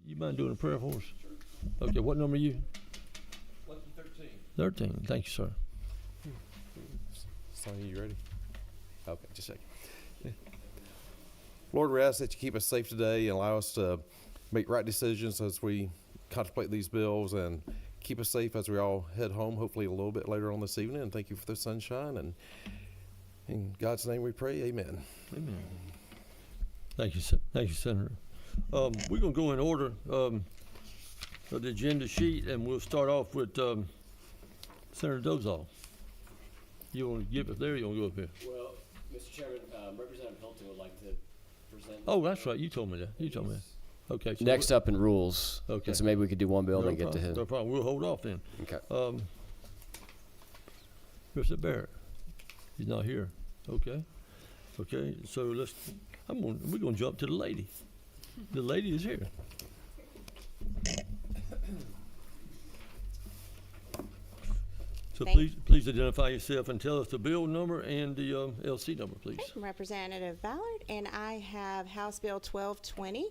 You mind doing a prayer for us? Okay, what number are you? 13. 13, thank you, sir. Sonny, you ready? Okay, just a second. Lord, we ask that you keep us safe today and allow us to make right decisions as we contemplate these bills, and keep us safe as we all head home, hopefully a little bit later on this evening. And thank you for the sunshine. And in God's name we pray, amen. Amen. Thank you, Senator. We're going to go in order of the agenda sheet, and we'll start off with Senator Dozal. You want to give it there, or you want to go up here? Well, Mr. Chairman, Representative Hilton would like to present. Oh, that's right. You told me that. Okay. So Next up in rules. Okay. So maybe we could do one bill no and then get to problem, him. No problem. We'll hold off then. Okay. Mr. Barrett, he's not here. Okay. So we're gonna jump to the lady. The lady is here. So please identify yourself and tell us the bill number and the LC number, please. Okay, I'm Representative Ballard, and I have House Bill 1220.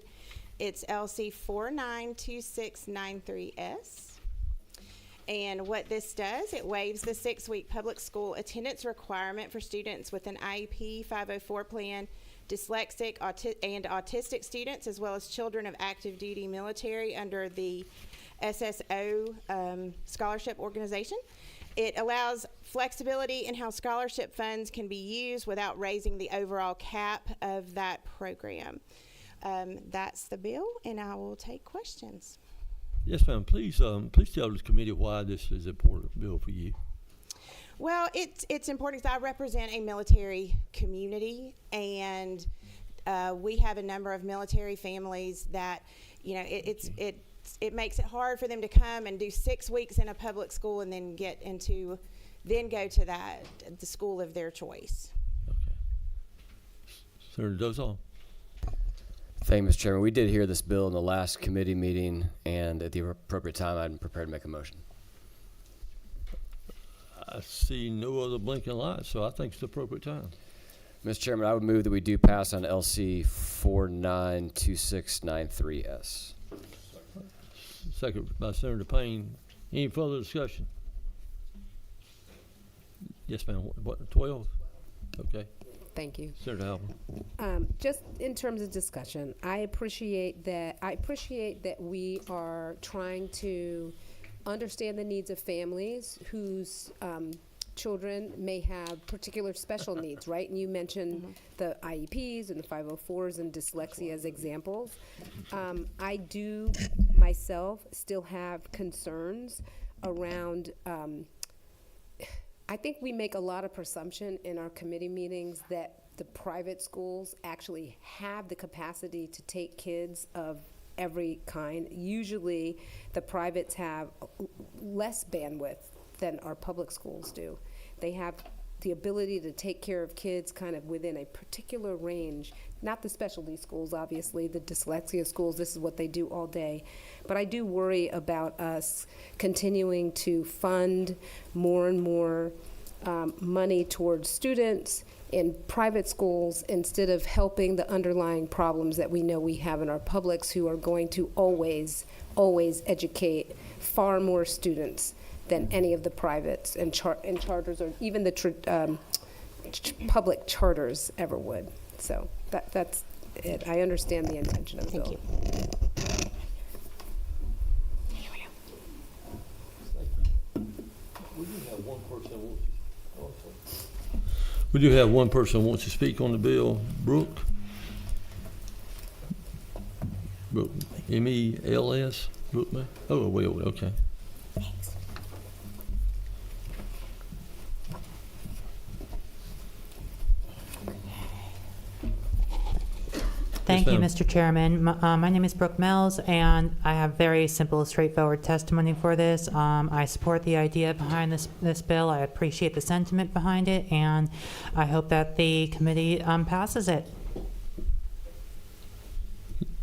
It's LC 492693S. And what this does, it waives the 6-week public school attendance requirement for students with an IEP 504 plan, dyslexic and autistic students, as well as children of active duty military under the SSO scholarship organization. It allows flexibility in how scholarship funds can be used without raising the overall cap of that program. That's the bill, and I will take questions. Yes, ma'am. Please tell this committee why this is an important bill for you. Well, it's important because I represent a military community, and we have a number of military families that, you know, it makes it hard for them to come and do 6 weeks in a public school and then go to the school of their choice. Okay. Senator Dozal. Thank you, Mr. Chairman. We did hear this bill in the last committee meeting, and at the appropriate time, I'm prepared to make a motion. I see no other blinking lights, so I think it's the appropriate time. Mr. Chairman, I would move that we do pass on LC 492693S. Second by Senator Payne. Any further discussion? Yes, ma'am. What 12? Okay. Thank you. Senator Halpern. Just in terms of discussion, I appreciate that we are trying to understand the needs of families whose children may have particular special needs, right? And you mentioned the IEPs and the 504s and dyslexia as examples. I do myself still have concerns around I think we make a lot of presumption in our committee meetings that the private schools actually have the capacity to take kids of every kind. Usually the privates have less bandwidth than our public schools do. They have the ability to take care of kids kind of within a particular range, not the specialty schools, obviously, the dyslexia schools, this is what they do all day. But I do worry about us continuing to fund more and more money towards students in private schools instead of helping the underlying problems that we know we have in our publics, who are going to always educate far more students than any of the privates and charters, or even the public charters ever would. So that's it. I understand the intention of the bill. Thank you. We do have one person who wants to speak on the bill. Brooke, M-E-L-S, Brooke, man. Oh, way over there. Okay. Thank you, Mr. Chairman. My name is Brooke Mills, and I have very simple, straightforward testimony for this. I support the idea behind this bill. I appreciate the sentiment behind it, and I hope that the committee passes it.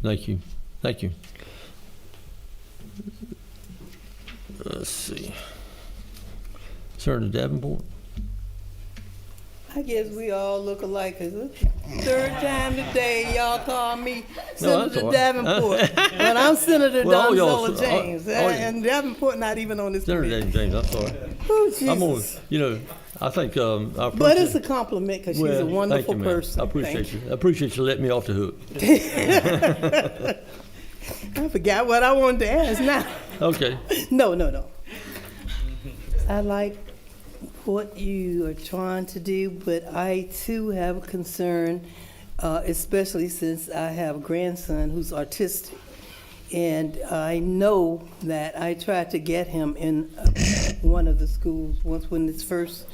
Thank you. Thank you. Let's see. Senator Davenport. I guess we all look alike. 'Cause it's the third time today y'all call me No, that's Senator all right. Davenport. But I'm Senator Well, all y'all- Donzola James. all y'all- And Davenport not even on this Senator committee. James, I'm sorry. Oh, I'm gonna, Jesus. you know, I think, our. But person- it's a compliment because she's Well, a thank wonderful you, ma'am. person. I Thank appreciate you. I appreciate you letting me off the hook. I forgot what I wanted to ask now. Okay. No. I like what you are trying to do, but I too have a concern, especially since I have a grandson who's autistic. And I know that I tried to get him in one of the schools once when this first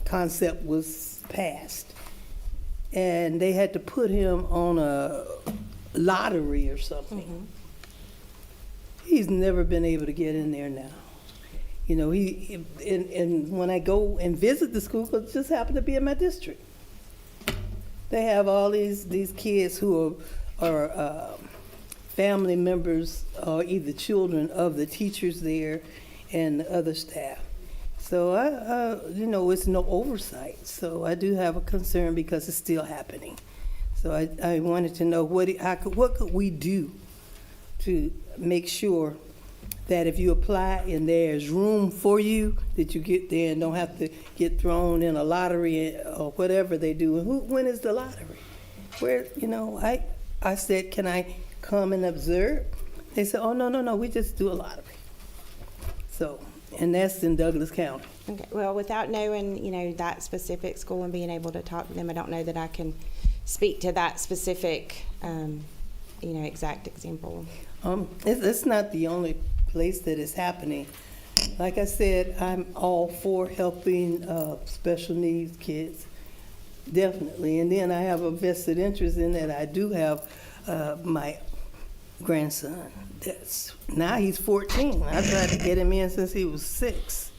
concept was passed. And they had to put him on a lottery or something. He's never been able to get in there now. You know, and when I go and visit the school, 'cause it just happened to be in my district, they have all these kids who are family members or either children of the teachers there and the other staff. So it's no oversight. So I do have a concern because it's still happening. So I wanted to know what could we do to make sure that if you apply and there's room for you, that you get there and don't have to get thrown in a lottery or whatever they do. And when is the lottery? Where, I said, can I come and observe? They said, oh, no, we just do a lottery. So, and that's in Douglas County. Okay, well, without knowing, that specific school and being able to talk to them, I don't know that I can speak to that specific, exact example. It's not the only place that is happening. Like I said, I'm all for helping special needs kids, definitely. And then I have a vested interest in that. I do have my grandson. Now he's 14. I tried to get him in since he was 6.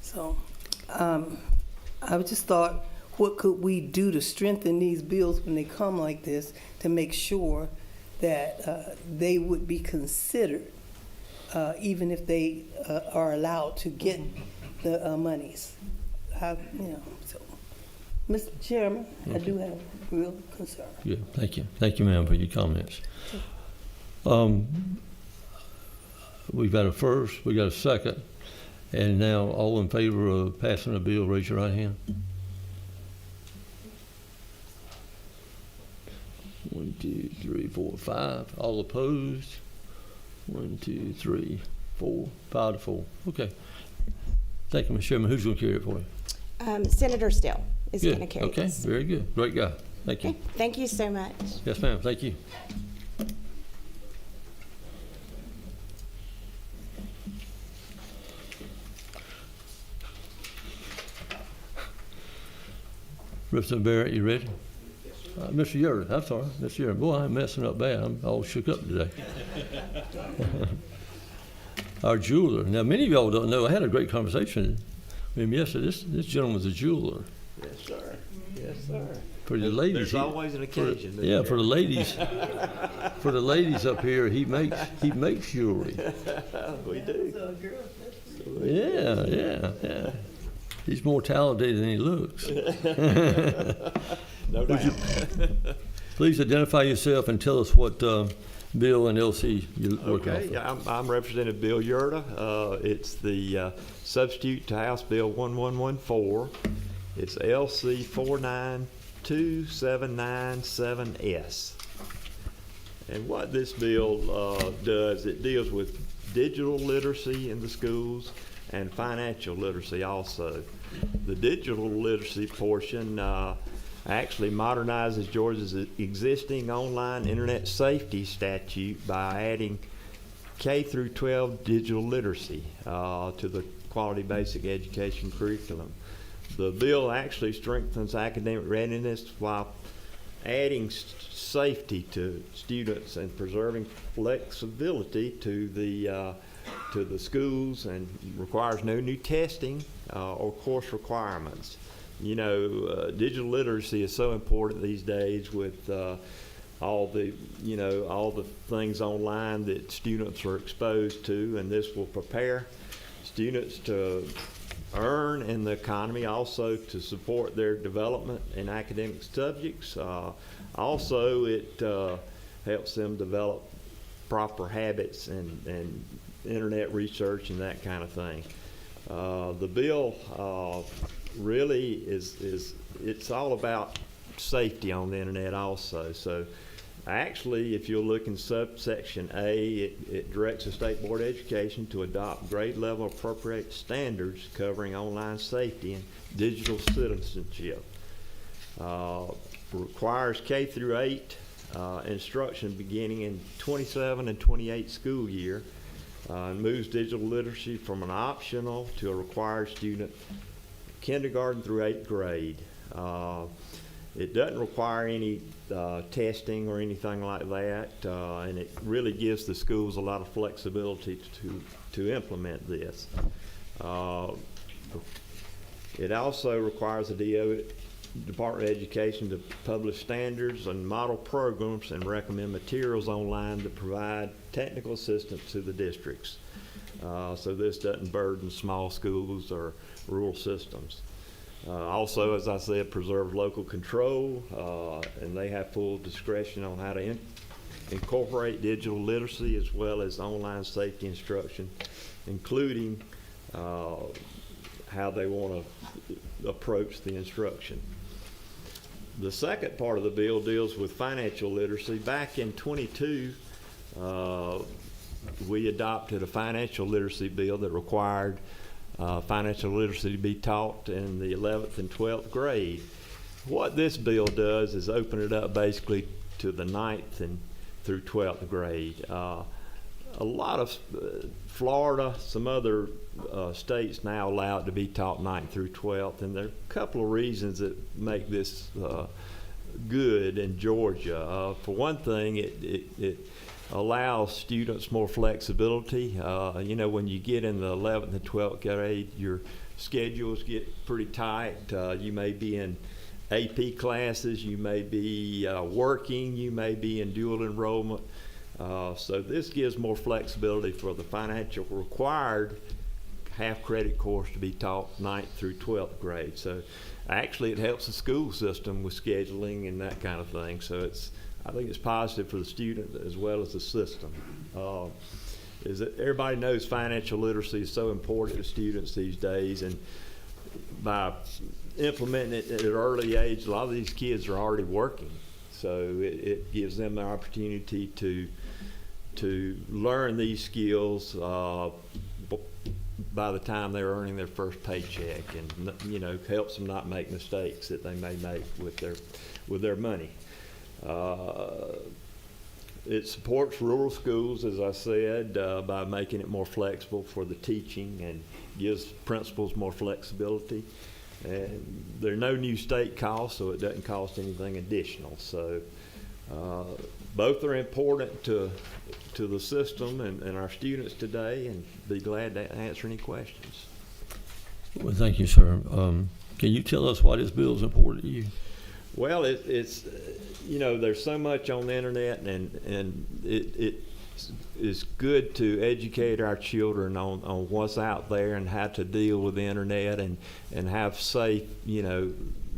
So I just thought, what could we do to strengthen these bills when they come like this to make sure that they would be considered, even if they are allowed to get the monies. So, Mr. Chairman, I do have a real concern. Yeah, thank you. Thank you, ma'am, for your comments. We've got a first, we got a second, and now all in favor of passing the bill, raise your right hand. 1, 2, 3, 4, 5. All opposed? 1, 2, 3, 4, 5 to 4. Okay. Thank you, Mr. Chairman. Who's going to carry it for you? Senator Still is Good. going to carry Okay, this. very good. Great guy. Thank you. Okay, thank you so much. Yes, ma'am. Thank you. Representative Barrett, you ready? Mr. Yurden, I'm sorry, Mr. Yurden. Boy, I'm messing up bad. I'm all shook up today. Our jeweler. Now, many of y'all don't know, I had a great conversation with him yesterday. This gentleman's a jeweler. Yes, sir. Yes, sir. For the ladies. There's he- always an occasion. Yeah, for the ladies, for the ladies up here, he makes jewelry. We do. Yeah. He's more talented than he looks. No doubt. Please identify yourself and tell us what bill and LC you work off Okay, of. I'm Representative Bill Yurda. It's the substitute to House Bill 1114. It's LC 492797S. And what this bill does, it deals with digital literacy in the schools and financial literacy also. The digital literacy portion actually modernizes Georgia's existing online internet safety statute by adding K through 12 digital literacy to the quality basic education curriculum. The bill actually strengthens academic readiness while adding safety to students and preserving flexibility to the schools, and requires no new testing or course requirements. Digital literacy is so important these days with all the things online that students are exposed to, and this will prepare students earn in the economy, also to support their development in academic subjects. Also, it helps them develop proper habits and internet research and that kind of thing. The bill really it's all about safety on the internet also. So actually, if you'll look in subsection A, it directs the State Board of Education to adopt grade level appropriate standards covering online safety and digital citizenship. Requires K through 8 instruction beginning in 27 and 28 school year. And moves digital literacy from an optional to a required student kindergarten through 8th grade. It doesn't require any testing or anything like that, and it really gives the schools a lot of flexibility to implement this. It also requires the Department of Education to publish standards and model programs and recommend materials online to provide technical assistance to the districts. So this doesn't burden small schools or rural systems. Also, as I said, preserve local control, and they have full discretion on how to incorporate digital literacy as well as online safety instruction, including how they want to approach the instruction. The second part of the bill deals with financial literacy. Back in 22, we adopted a financial literacy bill that required financial literacy to be taught in the 11th and 12th grade. What this bill does is open it up basically to the 9th and through 12th grade. A lot of Florida, some other states now allow it to be taught 9th through 12th, and there are a couple of reasons that make this good in Georgia. For one thing, it allows students more flexibility. You know, when you get in the 11th and 12th grade, your schedules get pretty tight. You may be in AP classes, you may be working, you may be in dual enrollment. So this gives more flexibility for the financial required half-credit course to be taught 9th through 12th grade. So actually it helps the school system with scheduling and that kind of thing. So I think it's positive for the student as well as the system. Is that everybody knows financial literacy is so important to students these days, and by implementing it at an early age, a lot of these kids are already working. So it gives them the opportunity to learn these skills by the time they're earning their first paycheck, and you know, helps them not make mistakes that they may make with their money. It supports rural schools, as I said, by making it more flexible for the teaching, and gives principals more flexibility. And there are no new state costs, so it doesn't cost anything additional. So both are important to the system and our students today, and be glad to answer any questions. Well, thank you, sir. Can you tell us why this bill is important to you? Well, it's you know, there's so much on the internet, and it is good to educate our children on what's out there and how to deal with the internet, and have safe, you know,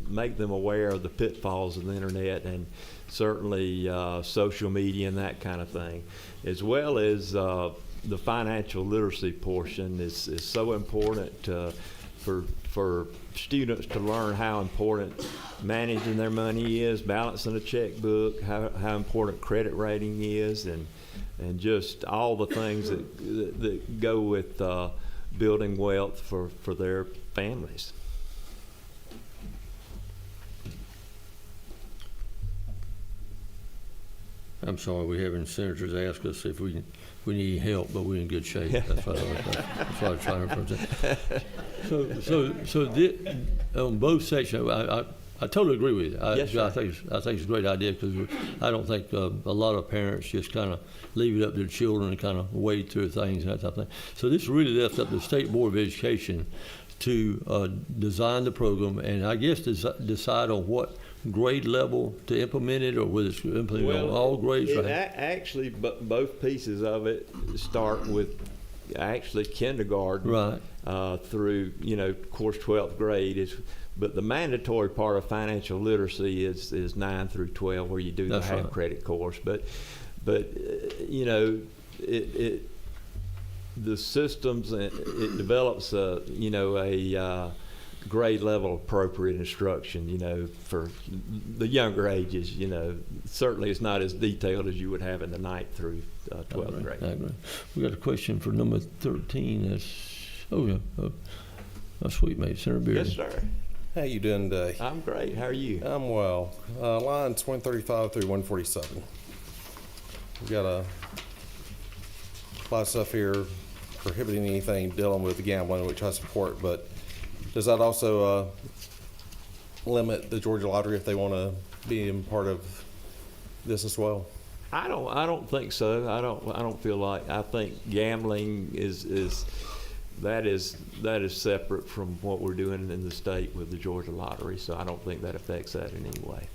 make them aware of the pitfalls of the internet, and certainly social media and that kind of thing, as well as the financial literacy portion is so important for students to learn how important managing their money is, balancing a checkbook, how important credit rating is, and just all the things that go with building wealth for their families. I'm sorry, we're having senators ask us if we need help, but we're in good shape. That's what I was trying to represent. So on both sections, I totally agree with you. Yes, I think it's a great idea, because I don't think a lot of parents just kind of leave it up to their children and kind of wade through things and that type of thing. So this really left up to the State Board of Education to design the program, and I guess decide on what grade level to implement it, or whether it's implemented on all grades. Actually, both pieces of it start with actually kindergarten. Right. through, of course, 12th grade is. But the mandatory part of financial literacy is 9 through 12, where you do the That's half right. credit course. But the systems, it develops a grade level appropriate instruction, for the younger ages. Certainly it's not as detailed as you would have in the 9th through 12th grade. I agree. We got a question for number 13. Our sweet mate, Senator Bearden. Yes, sir. How you doing today? I'm great. How are you? I'm well. Lines 135 through 147. We got a lot of stuff here prohibiting anything dealing with gambling, which I support, but does that also limit the Georgia Lottery if they want to be in part of this as well? I don't think so. I don't feel like. I think gambling is separate from what we're doing in the state with the Georgia Lottery. So I don't think that affects that in any way.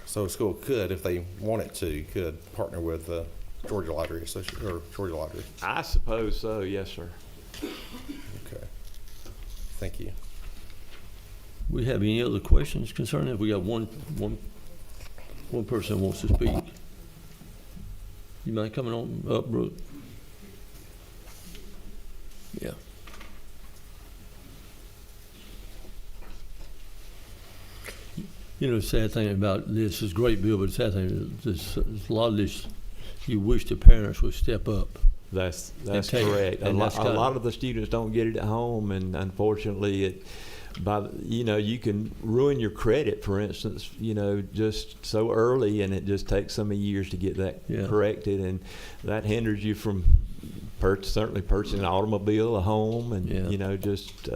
So a school could, if they wanted to, could partner with the Georgia Lottery or Georgia Lottery. I suppose so. Yes, sir. Okay. Thank you. We have any other questions concerning it? We got one person wants to speak. You mind coming on up, Brooke? Yeah. The sad thing about this is great bill, but the sad thing is a lot of this, you wish the parents would step up. That's take it. correct. And that's A lot of the students don't get it at home, and unfortunately, you can ruin your credit, for instance, just so early, and it just takes so many years to get that corrected, and that hinders you from certainly purchasing an automobile, a home, and just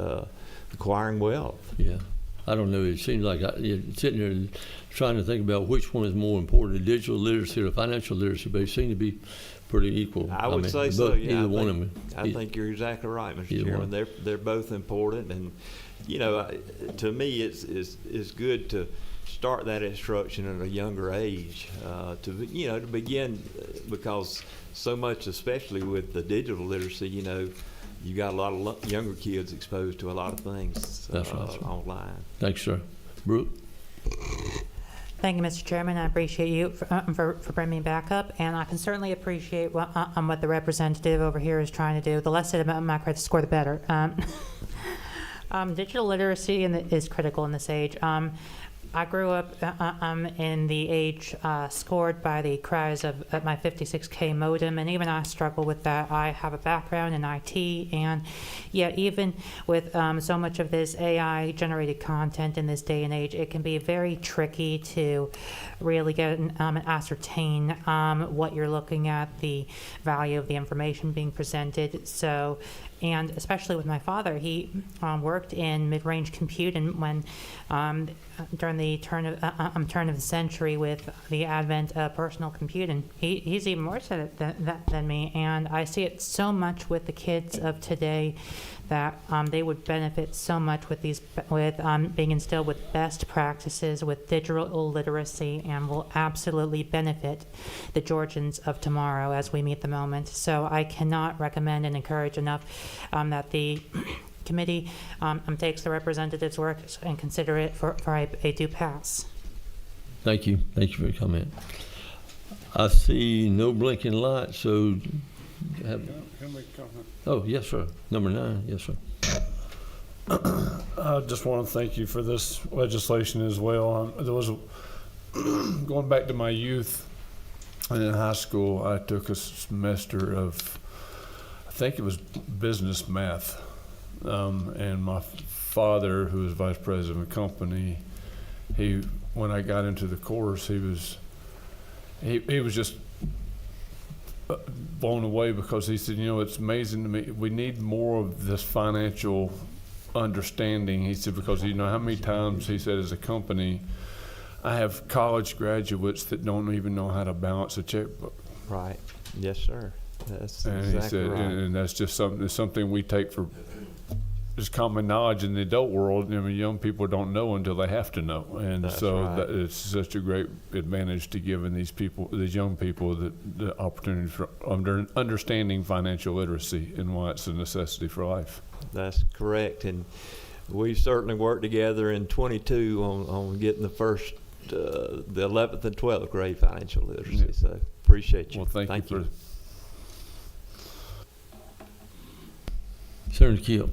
acquiring wealth. Yeah. I don't know. It seems like you're sitting there and trying to think about which one is more important, the digital literacy or the financial literacy, but they seem to be pretty equal. I would say so. Both, Yeah, either one of them. I think you're exactly right, Mr. Either Chairman. one. They're both important, and to me, it's good to start that instruction at a younger age to begin, because so much, especially with the digital literacy, you got a lot of younger kids exposed to a lot of things That's right, sir. online. Thanks, sir. Brooke? Thank you, Mr. Chairman. I appreciate you for bringing me back up, and I can certainly appreciate what the representative over here is trying to do. The less said about my credit score, the better. Digital literacy is critical in this age. I grew up in the age scored by the cries of my 56K modem, and even I struggle with that. I have a background in IT, and yet even with so much of this AI-generated content in this day and age, it can be very tricky to really get and ascertain what you're looking at, the value of the information being presented. So, and especially with my father, he worked in mid-range compute, and when during the turn of the century with the advent of personal computing, he's even worse at it than me, and I see it so much with the kids of today that they would benefit so much with being instilled with best practices with digital literacy, and will absolutely benefit the Georgians of tomorrow as we meet the moment. So I cannot recommend and encourage enough that the committee takes the representative's work and consider it for a due pass. Thank you. Thank you for your comment. I see no blinking lights, so oh, yes, sir. Number 9, yes, sir. I just want to thank you for this legislation as well. There was going back to my youth and in high school, I took a semester of, I think it was business math. And my father, who was vice president of the company, when I got into the course, he was just blown away, because he said, it's amazing to me. We need more of this financial understanding. He said, because how many times, he said, as a company, I have college graduates that don't even know how to balance a checkbook. Right. Yes, sir. That's And exactly he said, right. and that's just something we take for is common knowledge in the adult world. I mean, young people don't know until they have to know, and That's so right. that it's such a great advantage to giving these people, these young people, the opportunity for understanding financial literacy and why it's a necessity for life. That's correct, and we certainly worked together in 22 on getting the first, the 11th and 12th grade financial literacy. Yeah. So appreciate you. Well, thank you for. Senator Keel.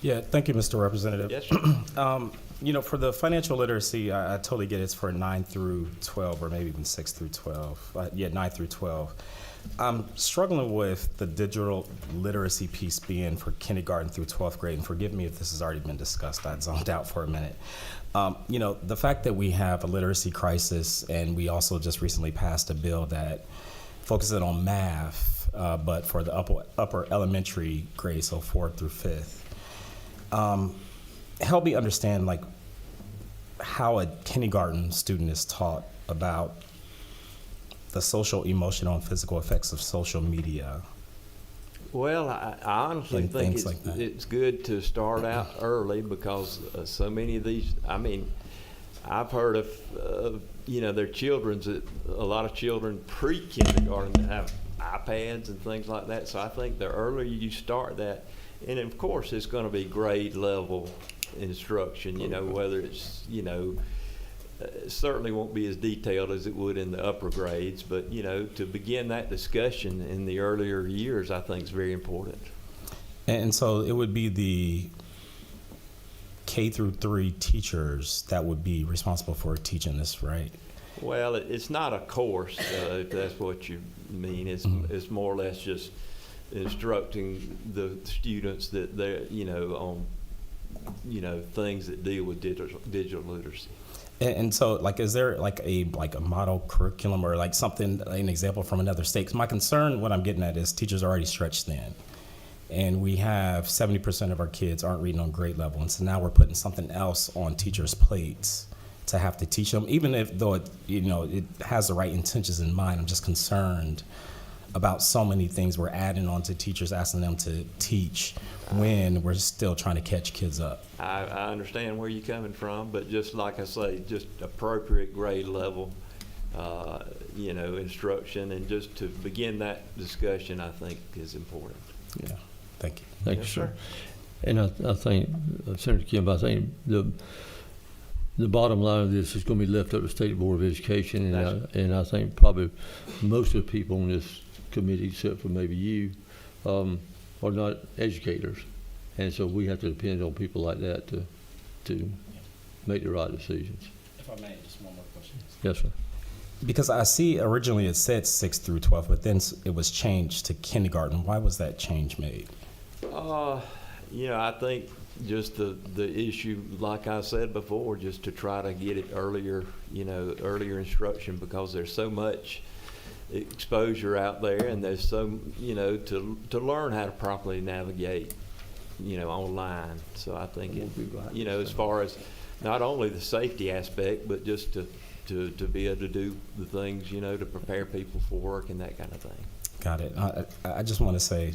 Yeah, thank you, Mr. Representative. Yes, sir. You know, for the financial literacy, I totally get it's for 9 through 12, or maybe even 6 through 12. 9 through 12. I'm struggling with the digital literacy piece being for kindergarten through 12th grade, and forgive me if this has already been discussed. I zoned out for a minute. You know, the fact that we have a literacy crisis, and we also just recently passed a bill that focuses on math, but for the upper elementary grades, so 4th through 5th. Help me understand, like, how a kindergarten student is taught about the social, emotional, and physical effects of social media. Well, I honestly And think things like that. it's good to start out early because so many of these, I mean, I've heard of, you know, their children's, a lot of children pre-kindergarten have iPads and things like that. So I think the earlier you start that, and of course it's going to be grade level instruction, you know, whether it's, you know, it certainly won't be as detailed as it would in the upper grades, but, you know, to begin that discussion in the earlier years, I think is very important. And so it would be the K through 3 teachers that would be responsible for teaching this, right? Well, it's not a course, if that's what you mean. It's more or less just instructing the students that they're, you know, on, you know, things that deal with digital literacy. And so, like, is there like a model curriculum or like something, an example from another state? 'Cause my concern, what I'm getting at, is teachers are already stretched thin, and we have 70% of our kids aren't reading on grade level, and so now we're putting something else on teachers' plates to have to teach them, even if though it, you know, it has the right intentions in mind. I'm just concerned about so many things we're adding on to teachers, asking them to teach when we're still trying to catch kids up. I understand where you're coming from, but just like I say, just appropriate grade level, you know, instruction, and just to begin that discussion, I think is important. Yeah, thank you. Thank you, Yes, sir. sir. And I think, Senator Kemp, I think the bottom line of this is going to be left up to the State Board of Education, and I think probably most of the people on this committee, except for maybe you, are not educators, and so we have to depend on people like that to make the right decisions. If I may, just one more question. Yes, sir. Because I see originally it said 6 through 12, but then it was changed to kindergarten. Why was that change made? You know, I think just the issue, like I said before, just to try to get it earlier, you know, earlier instruction, because there's so much exposure out there, and there's so, you know, to learn how to properly navigate, you know, online. So I think it, you know, as far as not only the safety aspect, but just to be able to do the things, you know, to prepare people for work and that kind of thing. Got it. I just want to say,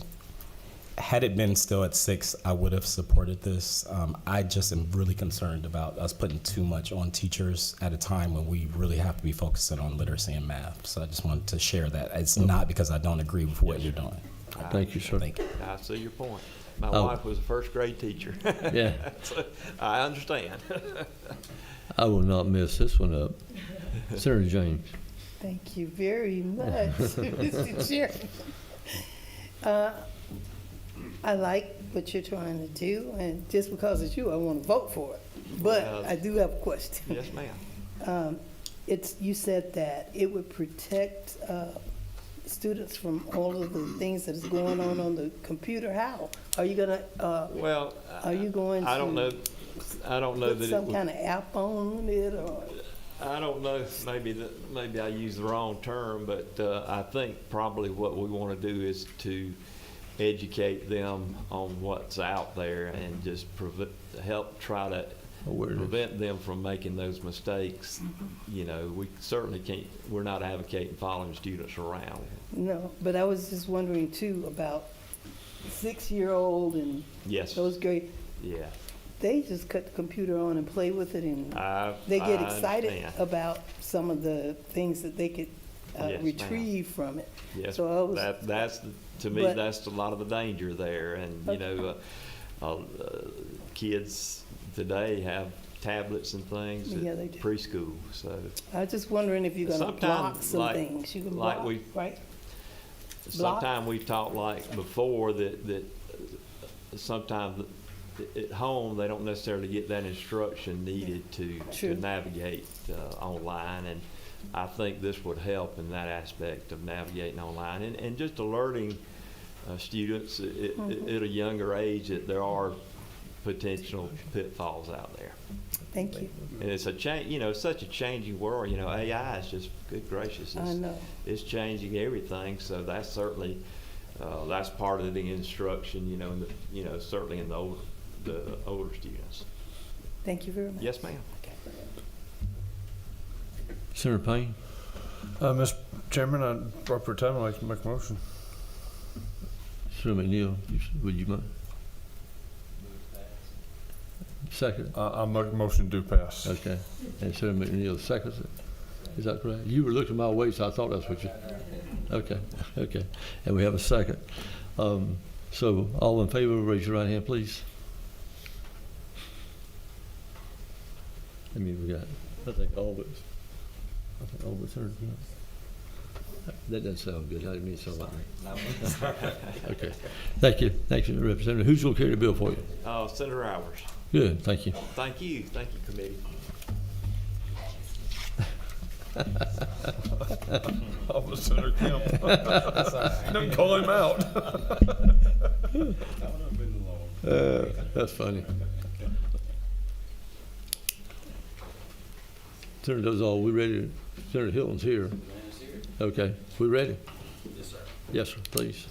had it been still at 6, I would have supported this. I just am really concerned about us putting too much on teachers at a time when we really have to be focusing on literacy and math. So I just wanted to share that. It's not because I don't agree with what you're doing. Thank you, sir. Thank you. I see your point. My Oh. wife was a first grade teacher. Yeah. So I understand. I will not mess this one up. Senator James. Thank you very much, Mr. Chairman. I like what you're trying to do, and just because it's you, I want to vote for it. But Well, I do have a question. Yes, ma'am. You said that it would protect students from all of the things that is going on the computer. How? Are you gonna, Well, are you going to? I don't know. I don't know Put that it some would. kind of app on it, or? I don't know. Maybe I used the wrong term, but I think probably what we want to do is to educate them on what's out there and just help try to Awareness. prevent them from making those mistakes. You know, we certainly can't. We're not advocating following students around. No, but I was just wondering too about 6-year-old and Yes. those grade. Yeah. They just cut the computer on and play with it, and they get I excited understand. about some of the things that they could Yes, ma'am. retrieve from it. Yes, So I was, that's, to me, but- that's a lot of the danger there. And, you know, kids today have tablets and things Yeah, at they do. preschool, so. I was just wondering if you're gonna block Sometimes, some like- things. You can like block, we- right? Block? Sometime we talked like before that sometimes at home, they don't necessarily get that instruction needed to True. navigate online. And I think this would help in that aspect of navigating online and just alerting students at a younger age that there are potential pitfalls out there. Thank you. And it's such a changing world. You know, AI is just, good gracious, I know. it's changing everything. So that's certainly that's part of the instruction. Certainly in the older students. Thank you very much. Yes, ma'am. Senator Payne? Mr. Chairman, appropriate time, I'd like to make a motion. Senator McNeil, would you mind? Second. I'll make a motion to pass. Okay. And Senator McNeil seconds it. Is that correct? You were looking my way, so I thought that's what you. Okay. Okay. And we have a second. So all in favor, raise your right hand, please. I mean, we got, I think all of us. Senator. That doesn't sound good. I didn't mean to sound like that. Okay. Thank you. Thank you, Representative. Who's going to carry the bill for you? Senator Hours. Good. Thank you. Thank you, committee. Oh, but Senator Kemp. Don't call him out. That's funny. Senator Dozal, we ready? Senator Hilton's here. Okay, we ready? Yes, sir. Yes, sir, please.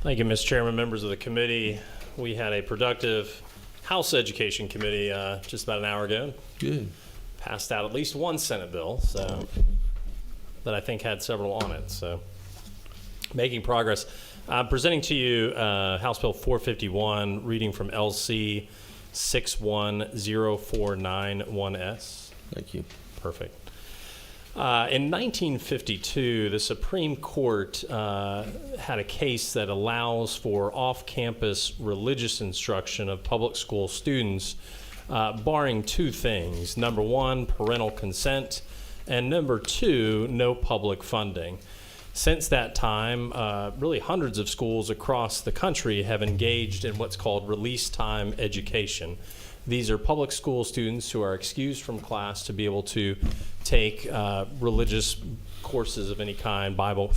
Thank you, Mr. Chairman, members of the committee. We had a productive House Education Committee just about an hour ago. Good. Passed out at least one Senate bill, so that I think had several on it. So making progress. I'm presenting to you House Bill 451, reading from LC 610491S. Thank you. Perfect. In 1952, the Supreme Court had a case that allows for off-campus religious instruction of public school students, barring two things. Number one, parental consent, and number two, no public funding. Since that time, really hundreds of schools across the country have engaged in what's called release time education. These are public school students who are excused from class to be able to take religious courses of any kind, Bible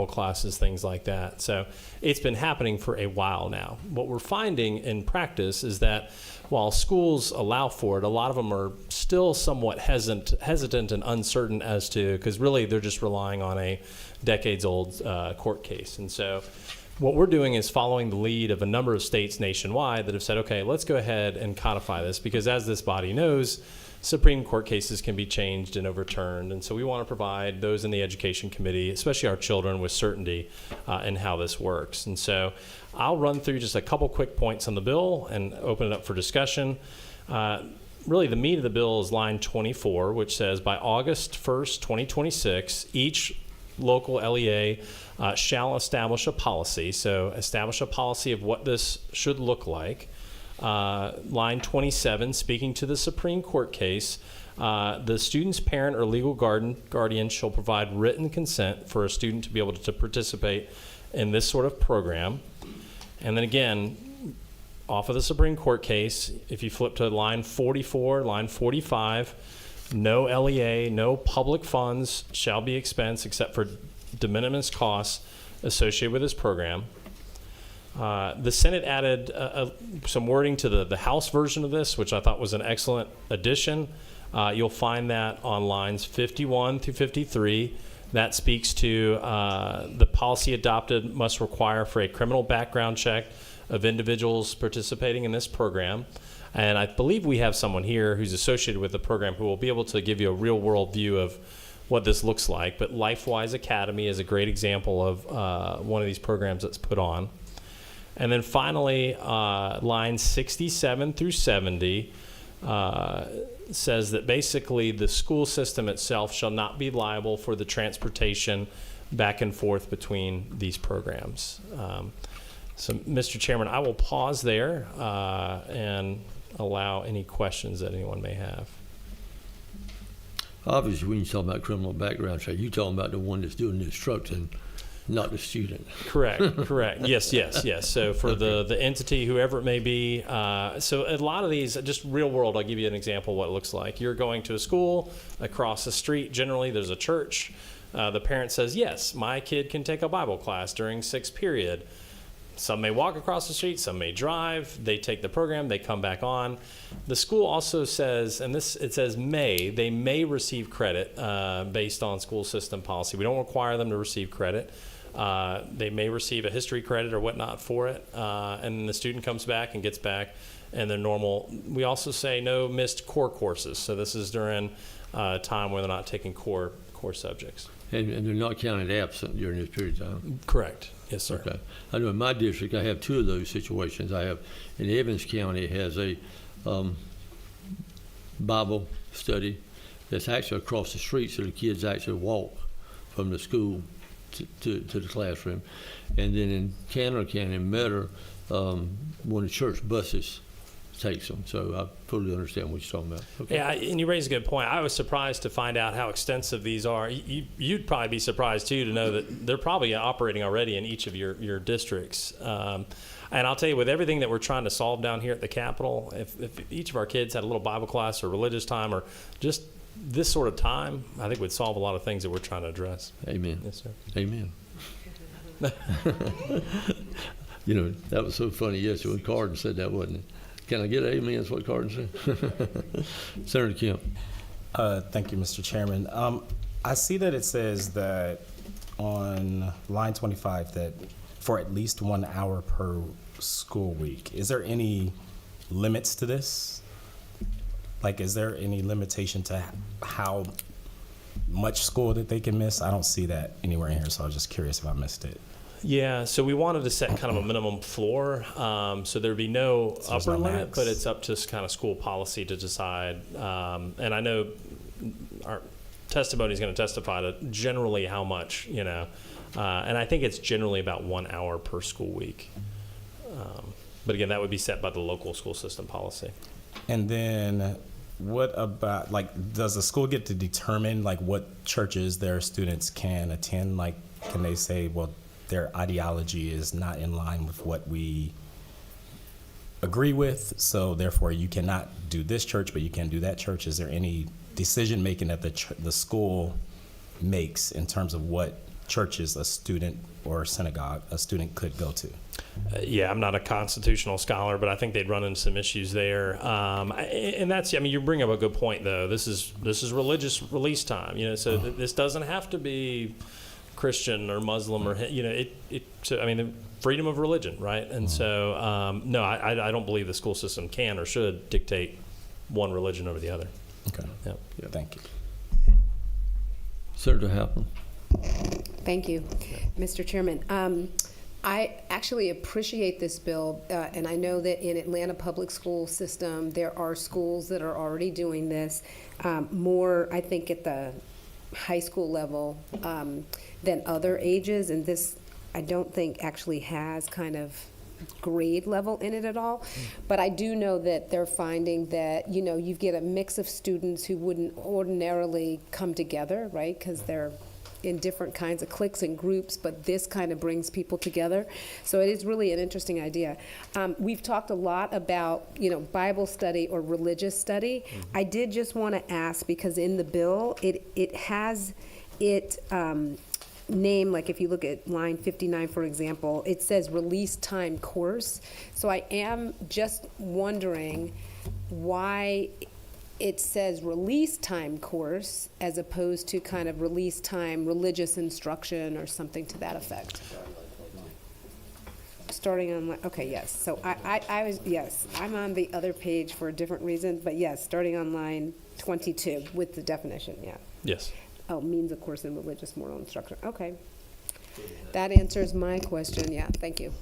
classes, things like that. So it's been happening for a while now. What we're finding in practice is that while schools allow for it, a lot of them are still somewhat hesitant and uncertain as to, because really they're just relying on a decades-old court case. And so what we're doing is following the lead of a number of states nationwide that have said, okay, let's go ahead and codify this, because as this body knows, Supreme Court cases can be changed and overturned. And so we want to provide those in the Education Committee, especially our children, with certainty in how this works. And so I'll run through just a couple quick points on the bill and open it up for discussion. Really, the meat of the bill is line 24, which says by August 1st, 2026, each local LEA shall establish a policy. So establish a policy of what this should look like. Line 27, speaking to the Supreme Court case, the student's parent or legal guardian shall provide written consent for a student to be able to participate in this sort of program. And then again, off of the Supreme Court case, if you flip to line 44, line 45, no LEA, no public funds shall be expensed except for de minimis costs associated with this program. The Senate added some wording to the House version of this, which I thought was an excellent addition. You'll find that on lines 51 through 53. That speaks to the policy adopted must require for a criminal background check of individuals participating in this program. And I believe we have someone here who's associated with the program who will be able to give you a real world view of what this looks like. But LifeWise Academy is a great example of one of these programs that's put on. And then finally, lines 67 through 70 says that basically the school system itself shall not be liable for the transportation back and forth between these programs. So, Mr. Chairman, I will pause there and allow any questions that anyone may have. Obviously, when you talk about criminal background check, you're talking about the one that's doing the instruction, not the student. Correct, correct. Yes. So for the entity, whoever it may be, so a lot of these, just real world, I'll give you an example of what it looks like. You're going to a school, across the street, generally there's a church. The parent says, yes, my kid can take a Bible class during 6th period. Some may walk across the street, some may drive. They take the program, they come back on. The school also says, and it says they may receive credit based on school system policy. We don't require them to receive credit. They may receive a history credit or whatnot for it, and then the student comes back and gets back and they're normal. We also say no missed core courses. So this is during time where they're not taking core subjects. And they're not counted absent during this period of time? Correct. Yes, sir. Okay. I know in my district, I have two of those situations. I have, in Evans County, has a Bible study that's actually across the street, so the kids actually walk from the school to the classroom. And then in Canada County, in Metter, one of the church buses takes them. So I fully understand what you're talking about. Okay. Yeah, and you raise a good point. I was surprised to find out how extensive these are. You'd probably be surprised, too, to know that they're probably operating already in each of your districts. And I'll tell you, with everything that we're trying to solve down here at the Capitol, if each of our kids had a little Bible class or religious time or just this sort of time, I think would solve a lot of things that we're trying to address. Amen. Yes, sir. Amen. You know, that was so funny yesterday when Carden said that, wasn't it? Can I get an amen? That's what Carden said. Senator Kemp. Thank you, Mr. Chairman. I see that it says that on line 25 that for at least 1 hour per school week. Is there any limits to this? Like, is there any limitation to how much school that they can miss? I don't see that anywhere in here, so I was just curious if I missed it. Yeah, so we wanted to set kind of a minimum floor, so there'd be no So there's upper no limit, max. but it's up to kind of school policy to decide. And I know our testimony is going to testify to generally how much, you know, and I think it's generally about 1 hour per school week. But again, that would be set by the local school system policy. And then what about, like, does the school get to determine, like, what churches their students can attend? Like, can they say, well, their ideology is not in line with what we agree with, so therefore you cannot do this church, but you can do that church? Is there any decision making that the school makes in terms of what churches a student or synagogue a student could go to? Yeah, I'm not a constitutional scholar, but I think they'd run into some issues there. And that's, I mean, you bring up a good point, though. This is religious release time, you know, so this doesn't have to be Christian or Muslim or, you know, so, I mean, the freedom of religion, right? And so, no, I don't believe the school system can or should dictate one religion over the other. Okay. Yep. Thank you. Senator Halpern. Thank you, Mr. Chairman. I actually appreciate this bill, and I know that in Atlanta public school system, there are schools that are already doing this, more, I think, at the high school level than other ages, and this, I don't think, actually has kind of grade level in it at all. But I do know that they're finding that, you know, you get a mix of students who wouldn't ordinarily come together, right, because they're in different kinds of cliques and groups, but this kind of brings people together. So it is really an interesting idea. We've talked a lot about, you know, Bible study or religious study. I did just want to ask, because in the bill, it has it named, like if you look at line 59, for example, it says release time course. So I am just wondering why it says release time course as opposed to kind of release time religious instruction or something to that effect. starting on, okay, yes. So I was, yes, I'm on the other page for a different reason, but yes, starting on line 22 with the definition, yeah. Yes. Oh, means a course in religious moral instruction, okay. That answers my question, yeah, thank you.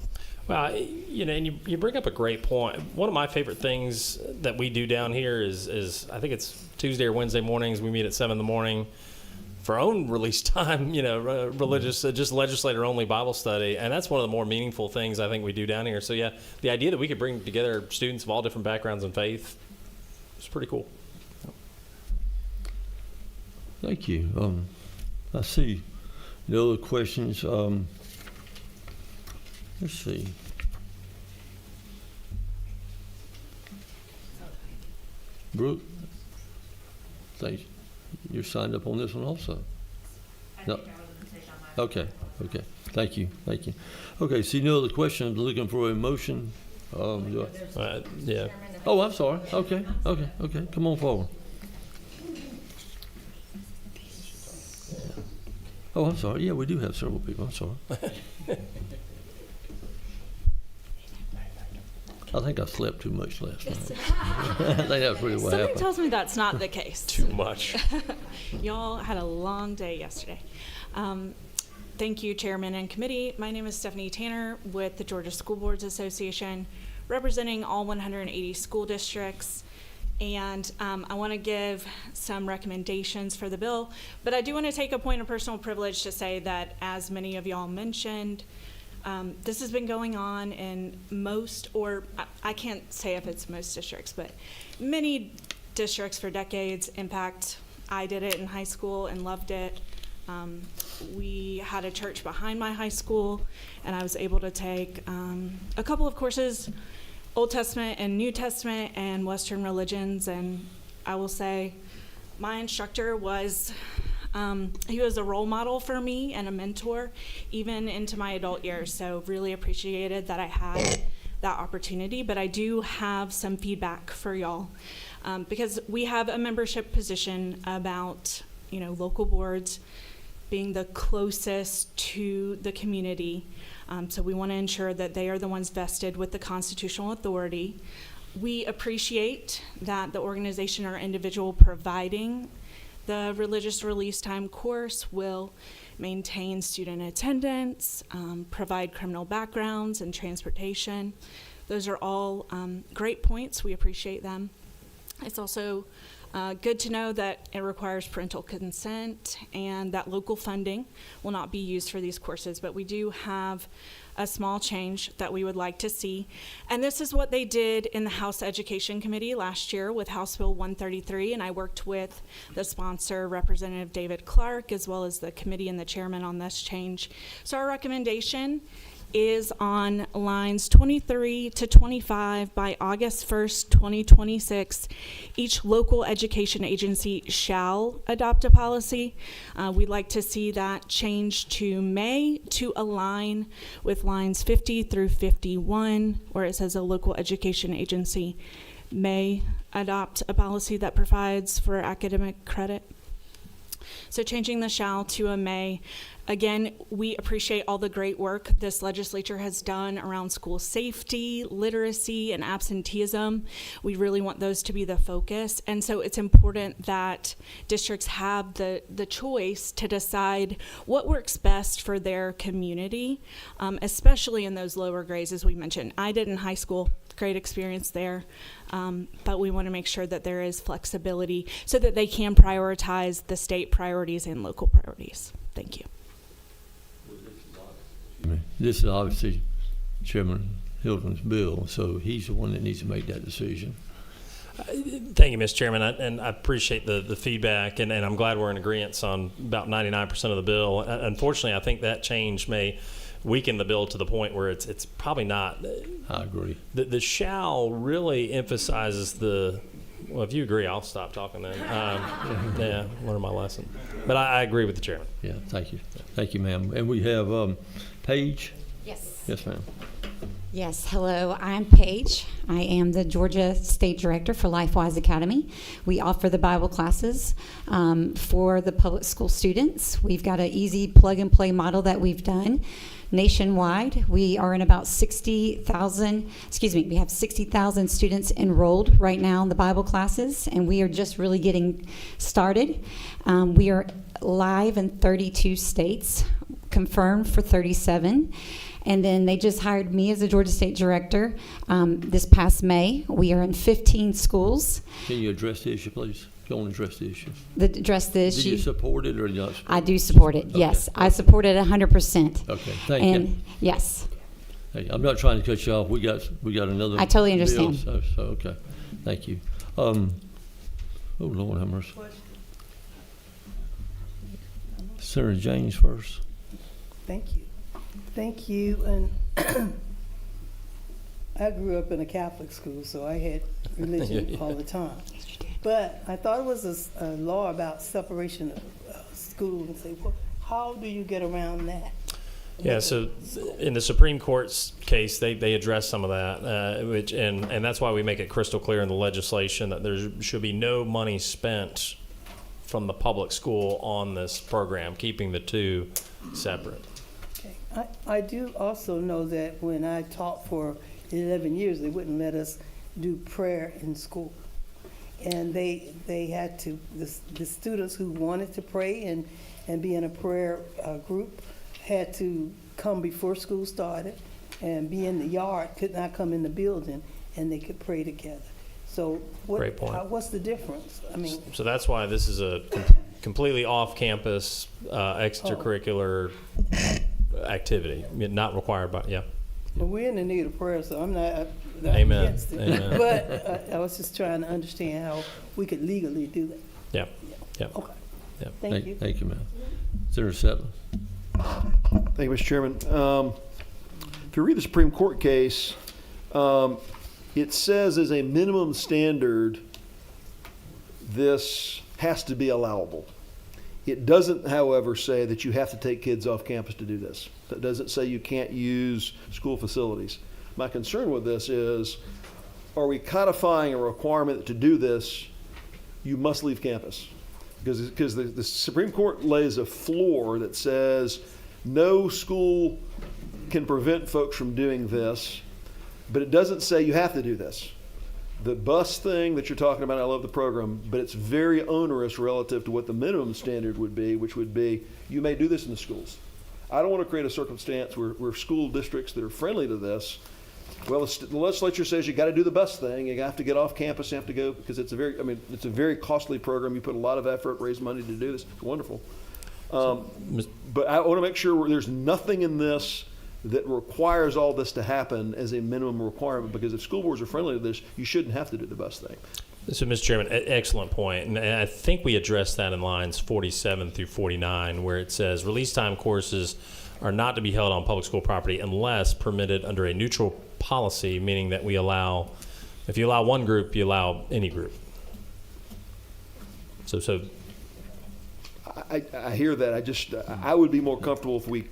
Well, you know, and you bring up a great point. One of my favorite things that we do down here is I think it's Tuesday or Wednesday mornings. We meet at 7 in the morning for our own release time, you know, religious, just legislator-only Bible study. And that's one of the more meaningful things I think we do down here. So, yeah, the idea that we could bring together students of all different backgrounds and faith is pretty cool. Thank you. I see no other questions. Let's see. Brooke, thanks. You're signed up on this one also? No. Okay, okay. Thank you, thank you. Okay, see no other questions. Looking for a motion. Yeah. Oh, I'm sorry. Okay, okay, okay. Come on forward. Oh, I'm sorry. Yeah, we do have several people. I'm sorry. I think I slept too much last night. I think that's really what Something happened. tells me that's not the case. Too much. Y'all had a long day yesterday. Thank you, Chairman and Committee. My name is Stephanie Tanner with the Georgia School Boards Association, representing all 180 school districts. And I want to give some recommendations for the bill, but I do want to take a point of personal privilege to say that, as many of y'all mentioned, this has been going on in most, or I can't say if it's most districts, but many districts for decades. In fact, I did it in high school and loved it. We had a church behind my high school, and I was able to take a couple of courses, Old Testament and New Testament and Western religions, and I will say my instructor was he was a role model for me and a mentor even into my adult years, so really appreciated that I had that opportunity. But I do have some feedback for y'all because we have a membership position about, you know, local boards being the closest to the community. So we want to ensure that they are the ones vested with the constitutional authority. We appreciate that the organization or individual providing the religious release time course will maintain student attendance, provide criminal backgrounds and transportation. Those are all great points. We appreciate them. It's also good to know that it requires parental consent and that local funding will not be used for these courses, but we do have a small change that we would like to see. And this is what they did in the House Education Committee last year with House Bill 133, and I worked with the sponsor, Representative David Clark, as well as the committee and the chairman on this change. So our recommendation is on lines 23 to 25 by August 1st, 2026. Each local education agency shall adopt a policy. We'd like to see that change to May to align with lines 50 through 51, where it says a local education agency may adopt a policy that provides for academic credit. So changing the shall to a may. Again, we appreciate all the great work this legislature has done around school safety, literacy, and absenteeism. We really want those to be the focus. And so it's important that districts have the choice to decide what works best for their community, especially in those lower grades, as we mentioned. I did in high school, great experience there. But we want to make sure that there is flexibility so that they can prioritize the state priorities and local priorities. Thank you. This is obviously Chairman Hilton's bill, so he's the one that needs to make that decision. Thank you, Mr. Chairman, and I appreciate the feedback, and I'm glad we're in agreement on about 99% of the bill. Unfortunately, I think that change may weaken the bill to the point where it's probably not. I agree. The shall really emphasizes the. Well, if you agree, I'll stop talking then. Yeah, learn my lesson. But I agree with the chairman. Yeah, thank you. Thank you, ma'am. And we have Paige? Yes. Yes, ma'am. Yes, hello, I'm Paige. I am the Georgia State Director for LifeWise Academy. We offer the Bible classes for the public school students. We've got an easy plug-and-play model that we've done nationwide. We are in about 60,000, we have 60,000 students enrolled right now in the Bible classes, and we are just really getting started. We are live in 32 states, confirmed for 37. And then they just hired me as the Georgia State Director this past May. We are in 15 schools. Can you address the issue, please? Go on and address the issue. Address the issue. Do you support it or not? I do support it, yes. Okay. I support it 100%. Okay, thank you. And yes, Hey, I'm not trying to cut you off. We got another. I totally bill, understand. So okay, thank you. Oh Lord have mercy. Senator James first. Thank you. Thank you. And I grew up in a Catholic school, so I had religion all the time. But I thought it was a law about separation of school and say, well, how do you get around that? Yeah, so in the Supreme Court's case, they address some of that, and that's why we make it crystal clear in the legislation that there should be no money spent from the public school on this program, keeping the two separate. Okay. I do also know that when I taught for 11 years, they wouldn't let us do prayer in school. And they had to, the students who wanted to pray and be in a prayer group had to come before school started and be in the yard, could not come in the building, and they could pray together. So Great point. What's the difference? I mean, So that's why this is a completely off-campus extracurricular activity, not required by, yeah. well, we're in the need of prayer, so I'm not Amen. against it. Amen. But I was just trying to understand how we could legally do that. Yeah, yeah. Okay. Yeah. Thank you. Thank you, ma'am. Senator Settler. Thank you, Mr. Chairman. If you read the Supreme Court case, it says as a minimum standard, this has to be allowable. It doesn't, however, say that you have to take kids off campus to do this. That doesn't say you can't use school facilities. My concern with this is, are we codifying a requirement that to do this, you must leave campus? Because the Supreme Court lays a floor that says no school can prevent folks from doing this, but it doesn't say you have to do this. The bus thing that you're talking about, I love the program, but it's very onerous relative to what the minimum standard would be, which would be you may do this in the schools. I don't want to create a circumstance where school districts that are friendly to this, well, the legislature says you got to do the bus thing. You have to get off campus. You have to go because it's a very costly program. You put a lot of effort, raise money to do this. It's wonderful. But I want to make sure there's nothing in this that requires all this to happen as a minimum requirement, because if school boards are friendly to this, you shouldn't have to do the bus thing. So, Mr. Chairman, excellent point. And I think we addressed that in lines 47 through 49, where it says release time courses are not to be held on public school property unless permitted under a neutral policy, meaning that we allow, if you allow one group, you allow any group. So I hear that. I would be more comfortable if we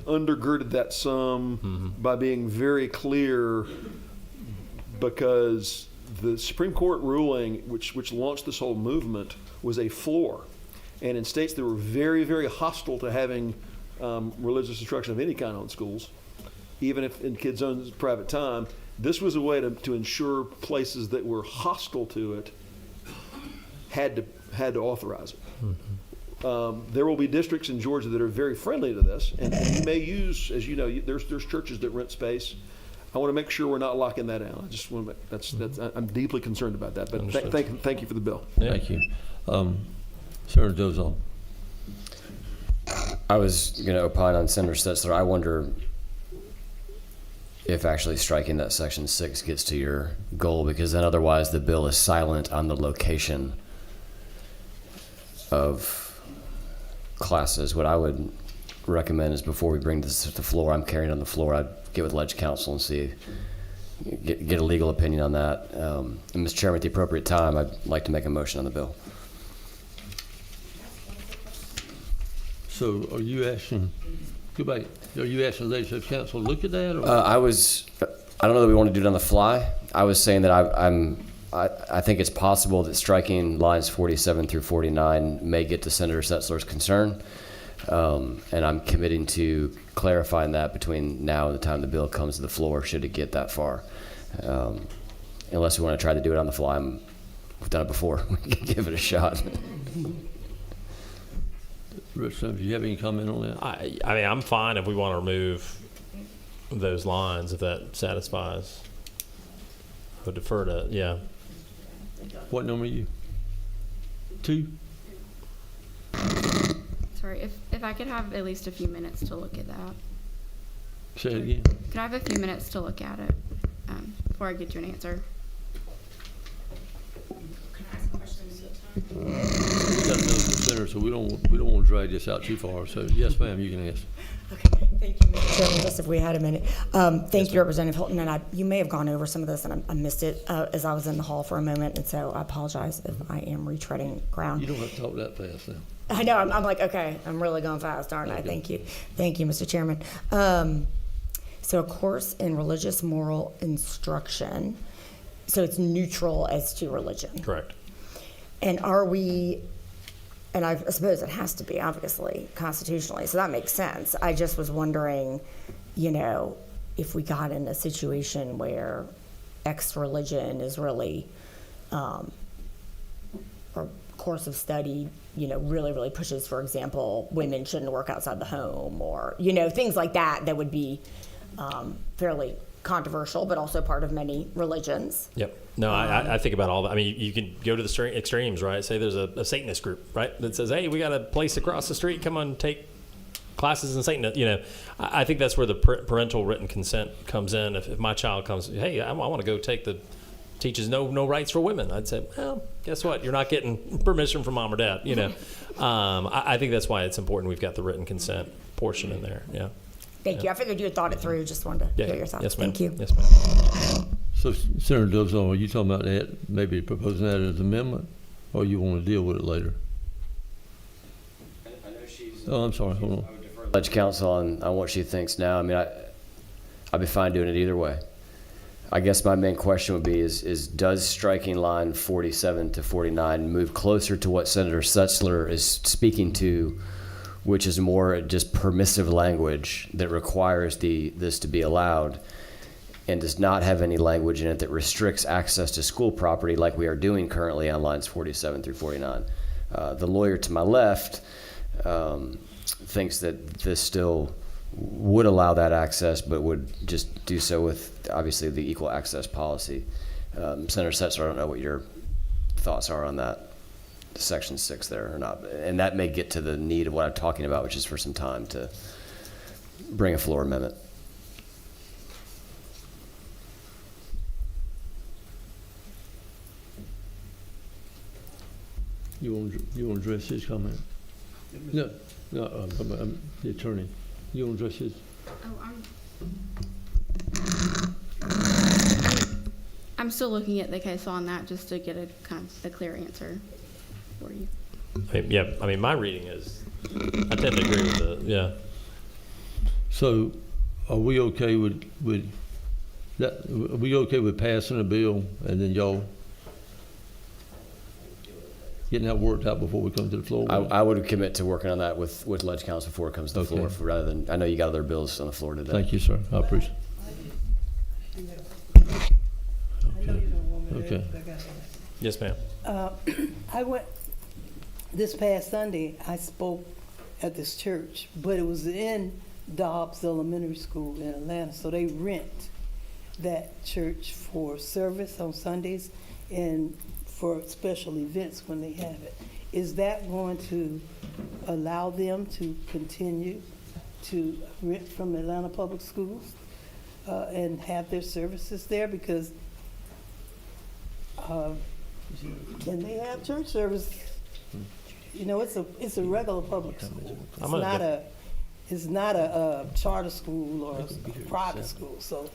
undergirded that some by being very clear, because the Supreme Court ruling, which launched this whole movement, was a floor. And in states that were very, very hostile to having religious instruction of any kind on schools, even if in kids' own private time, this was a way to ensure places that were hostile to it had to authorize it. There will be districts in Georgia that are very friendly to this, and you may use, as you know, there's churches that rent space. I want to make sure we're not locking that down. I just want to make, I'm deeply concerned about that. But thank you for the bill. Yeah. Thank you. Senator Dozal. I was going to opine on Senator Setzler. I wonder if actually striking that Section 6 gets to your goal, because then otherwise the bill is silent on the location of classes. What I would recommend is before we bring this to the floor, I'm carrying it on the floor, I'd get with Ledge Counsel and see, get a legal opinion on that. And Mr. Chairman, at the appropriate time, I'd like to make a motion on the bill. So are you asking go back. Are you asking the legislative council to look at that? Or? I don't know that we want to do it on the fly. I was saying that I think it's possible that striking lines 47 through 49 may get to Senator Setzler's concern. And I'm committing to clarifying that between now and the time the bill comes to the floor, should it get that far. Unless we want to try to do it on the fly. We've done it before. We can give it a shot. Rich, do you have any comment on that? I mean, I'm fine if we want to remove those lines, if that satisfies. I would defer to, yeah. What number are you? 2? Sorry, if I could have at least a few minutes to look at that. Say it again. Could I have a few minutes to look at it before I get you an answer? We got another presenter, so we don't want to drag this out too far. So yes, ma'am, you can ask. Okay, thank you, Mr. Chairman. Just if we had a minute. Thank you, Representative Hilton, and you may have gone over some of this, and I missed it as I was in the hall for a moment, and so I apologize if I am retreading ground. You don't have to talk that fast now. I know, I'm like, okay, I'm really going fast, aren't I? Thank you. Thank you, Mr. Chairman. So a course in religious moral instruction, so it's neutral as to religion. Correct. And are we, and I suppose it has to be, obviously, constitutionally, so that makes sense. I just was wondering, if we got in a situation where X religion is really, or course of study, really, really pushes, for example, women shouldn't work outside the home, or, things like that would be fairly controversial, but also part of many religions. Yep. No, I think about all that. I mean, you can go to the extremes, right? Say there's a Satanist group, right, that says, hey, we got a place across the street. Come on, take classes in Satan. I think that's where the parental written consent comes in. If my child comes, hey, I want to go take the teaches no rights for women, I'd say, well, guess what? You're not getting permission from mom or dad. I think that's why it's important we've got the written consent portion in there. Yeah. Thank you. I figured you had thought it through. Just wanted to hear your thoughts. Yes, ma'am. Thank you. Yes, ma'am. So, Senator Dovesall, are you talking about that, maybe proposing that as an amendment, or you want to deal with it later? I know she's. Oh, I'm sorry. Hold on. I would defer to Ledge Council on what she thinks now. I mean, I'd be fine doing it either way. I guess my main question would be is does striking line 47 to 49 move closer to what Senator Setzler is speaking to, which is more just permissive language that requires this to be allowed, and does not have any language in it that restricts access to school property like we are doing currently on lines 47 through 49. The lawyer to my left thinks that this still would allow that access, but would just do so with, obviously, the equal access policy. Senator Setzler, I don't know what your thoughts are on that, Section 6 there or not. And that may get to the need of what I'm talking about, which is for some time to bring a floor amendment. You want to address his comment? No, I'm the attorney. You want to address his? I'm still looking at the case on that just to get a kind of a clear answer for you. I mean, my reading is, I tend to agree with yeah. So, are we okay with that? Are we okay with passing a bill and then y'all getting that worked out before we come to the floor? I would commit to working on that with Ledge Council before it comes to the floor, rather than, I know you got other bills on the floor today. Thank you, sir. I appreciate it. Okay. Yes, ma'am. I went this past Sunday. I spoke at this church, but it was in Dobbs Elementary School in Atlanta. So they rent that church for service on Sundays and for special events when they have it. Is that going to allow them to continue to rent from Atlanta Public Schools and have their services there? Because when they have church service, it's a regular public school. It's not a charter school or a private school. So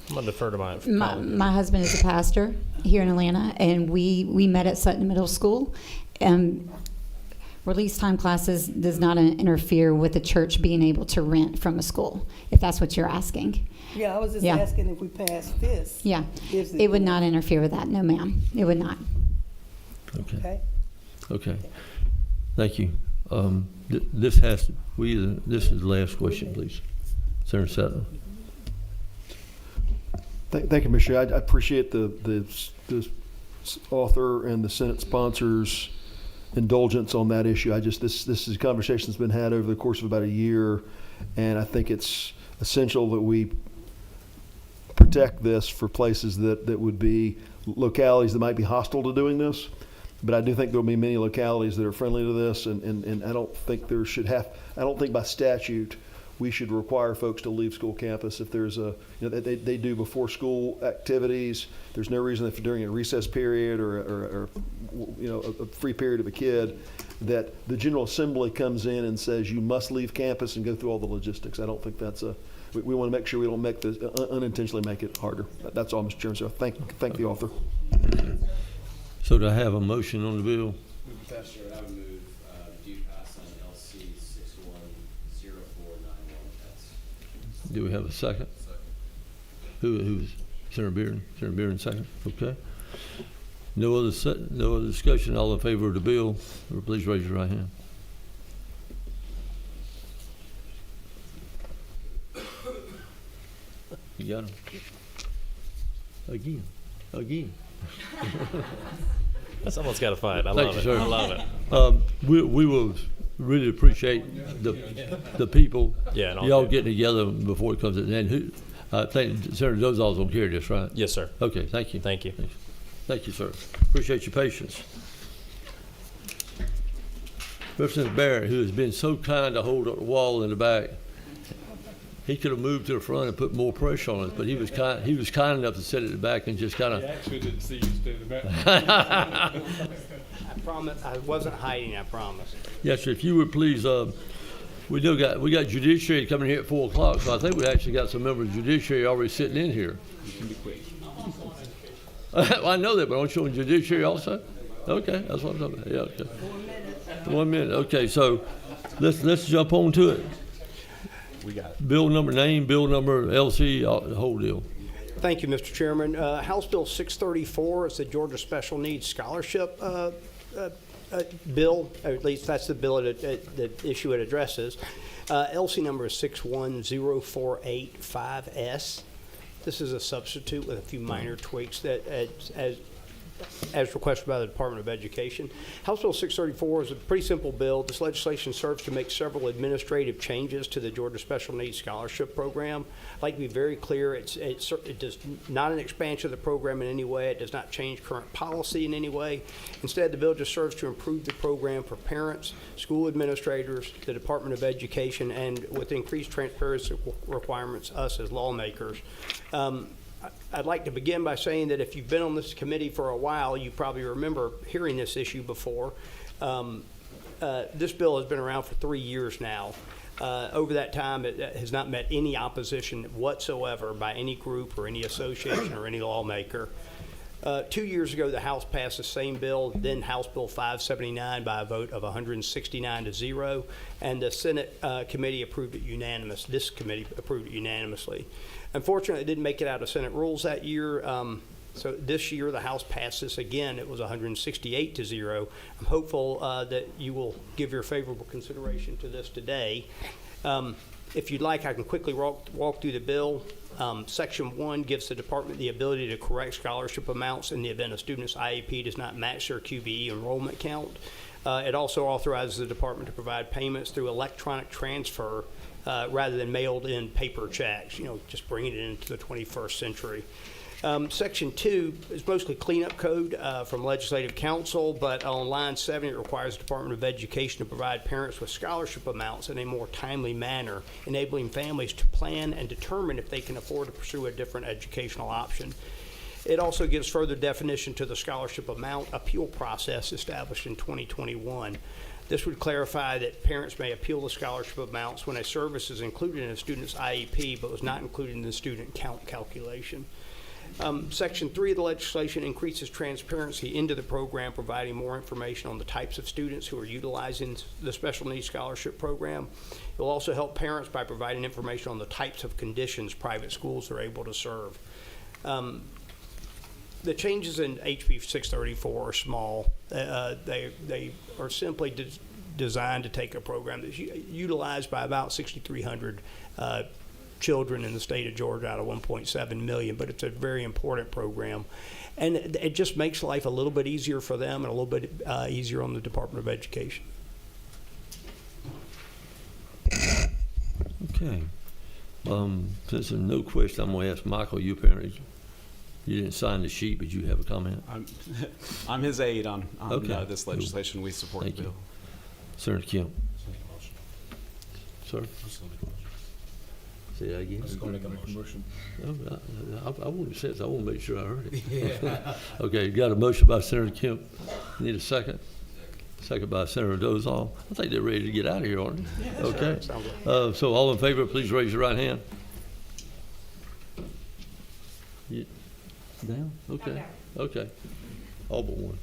I'm gonna defer to my husband is a pastor here in Atlanta, and we met at Sutton Middle School. Release time classes does not interfere with the church being able to rent from a school, if that's what you're asking. Yeah, I was just Yeah. asking if we pass this. Yeah, is it would not interfere with that. No, ma'am, it would not. Okay. Okay. Okay. Thank you. This has, this is the last question, please. Senator Sutton. Thank you, Mr. Chair. I appreciate the author and the Senate sponsors' indulgence on that issue. This is a conversation that's been had over the course of about a year, and I think it's essential that we protect this for places that would be localities that might be hostile to doing this. But I do think there'll be many localities that are friendly to this, and I don't think I don't think by statute we should require folks to leave school campus if there's they do before school activities. There's no reason if during a recess period or a free period of a kid that the General Assembly comes in and says you must leave campus and go through all the logistics. I don't think that's we want to make sure we don't make this unintentionally make it harder. That's all, Mr. Chairman. So thank the author. So do I have a motion on the bill? Mr. Chair, I would move do pass on LC 610491S. Do we have a second? Who's Senator Bearden? Senator Bearden, second. Okay. No other discussion. All in favor of the bill, please raise your right hand. You got him. Again. Someone's got to fight. I Thank love you, it. sir. I love it. We will really appreciate the people. Yeah, and all y'all good. getting together before it comes in. And I think Senator Dozal's gonna carry this, right? Yes, sir. Okay, thank you. Thank you. Thank you, sir. Appreciate your patience. Representative Barrett, who has been so kind to hold up the wall in the back, he could have moved to the front and put more pressure on us, but he was kind enough to sit at the back and just kind of. I actually didn't see you standing back. I promise, I wasn't hiding, I promise. Yes, sir. If you would please, we got judiciary coming here at 4 o'clock, so I think we actually got some members of judiciary already sitting in here. You can be quick. Well, I know that, but aren't you on judiciary also? Okay, that's what I'm talking about. Yeah, okay. 1 minute. Okay, so let's jump on to it. We got it. Bill number, name, bill number, LC, the whole deal. Thank you, Mr. Chairman. House Bill 634 is the Georgia Special Needs Scholarship bill, or at least that's the bill the issue it addresses. LC number is 61048-5S. This is a substitute with a few minor tweaks that as requested by the Department of Education. House Bill 634 is a pretty simple bill. This legislation serves to make several administrative changes to the Georgia Special Needs Scholarship Program. I'd like to be very clear, it does not an expansion of the program in any way. It does not change current policy in any way. Instead, the bill just serves to improve the program for parents, school administrators, the Department of Education, and with increased transparency requirements, us as lawmakers. I'd like to begin by saying that if you've been on this committee for a while, you probably remember hearing this issue before. This bill has been around for 3 years now. Over that time, it has not met any opposition whatsoever by any group or any association or any lawmaker. 2 years ago, the House passed the same bill, then House Bill 579 by a vote of 169-0, and the Senate committee approved it unanimously. This committee approved it unanimously. Unfortunately, it didn't make it out of Senate rules that year. So this year, the House passed this again. It was 168-0. I'm hopeful that you will give your favorable consideration to this today. If you'd like, I can quickly walk through the bill. Section 1 gives the department the ability to correct scholarship amounts in the event a student's IEP does not match their QBE enrollment count. It also authorizes the department to provide payments through electronic transfer rather than mailed in paper checks, just bringing it into the 21st century. Section 2 is mostly cleanup code from Legislative Council, but on line 7 it requires the Department of Education to provide parents with scholarship amounts in a more timely manner, enabling families to plan and determine if they can afford to pursue a different educational option. It also gives further definition to the scholarship amount appeal process established in 2021. This would clarify that parents may appeal the scholarship amounts when a service is included in a student's IEP but was not included in the student count calculation. Section 3 of the legislation increases transparency into the program, providing more information on the types of students who are utilizing the special needs scholarship program. It will also help parents by providing information on the types of conditions private schools are able to serve. The changes in HB 634 are small. They are simply designed to take a program that's utilized by about 6,300 children in the state of Georgia out of 1.7 million, but it's a very important program. And it just makes life a little bit easier for them and a little bit easier on the Department of Education. Okay. Since there's no question, I'm gonna ask Michael, you apparently, you didn't sign the sheet, but you have a comment? I'm his aide on Okay. this legislation. We support Thank the you. bill. Senator Kemp. Sir? Say that again? I wouldn't say it, I want to make sure I heard it. Okay, got a motion by Senator Kemp. Need a second? Second by Senator Dozal. I think they're ready to get out of here, aren't they? Okay. So all in favor, please raise your right hand. Down? Okay. Okay. All but one.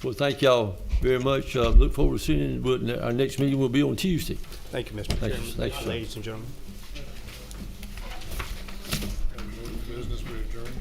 Well, thank y'all very much. Look forward to seeing you. Our next meeting will be on Tuesday. Thank you, Mr. Thank you. Chairman, Thank you, sir. ladies and gentlemen. Business we adjourned.